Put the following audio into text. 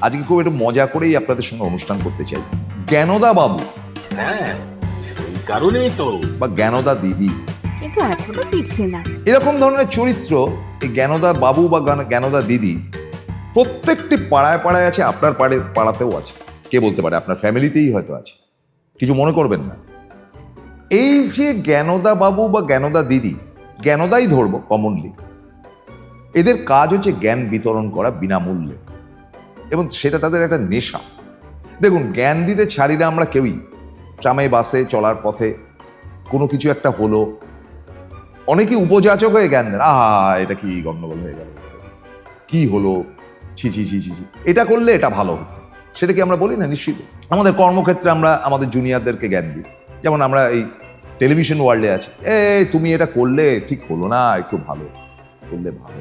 আজকে খুব একটু মজা করেই আপনাদের সঙ্গে অনুষ্ঠান করতে চাই। জ্ঞানদা বাবু হ্যাঁ, সেই কারণেই তো। বা জ্ঞানদা দিদি, কিন্তু এখনো ফিরছে না। এরকম ধরনের চরিত্র এই জ্ঞানদা বাবু বা জ্ঞানদা দিদি প্রত্যেকটি পাড়ায় পাড়ায় আছে, আপনার পাড়াতেও আছে। কে বলতে পারে আপনার ফ্যামিলিতেই হয়তো আছে, কিছু মনে করবেন না। এই যে জ্ঞানদা বাবু বা জ্ঞানদা দিদি, জ্ঞানদাই ধরবো কমনলি, এদের কাজ হচ্ছে জ্ঞান বিতরণ করা বিনামূল্যে, এবং সেটা তাদের একটা নেশা। দেখুন, জ্ঞান দিতে ছাড়ি না আমরা কেউই। ট্রামে বাসে চলার পথে কোনো কিছু একটা হলো, অনেকে উপযাচক হয়ে জ্ঞান দেন, এটা কি গন্ডগোল হয়ে গেল, কি হলো, ছি ছি ছি ছি ছি, এটা করলে এটা ভালো হতো, সেটা কি আমরা বলি না? নিশ্চিত। আমাদের কর্মক্ষেত্রে আমরা আমাদের জুনিয়রদেরকে জ্ঞান দিই। যেমন আমরা এই টেলিভিশন ওয়ার্ল্ডে আছি, তুমি এটা করলে ঠিক হলো না, একটু ভালো করলে ভালো।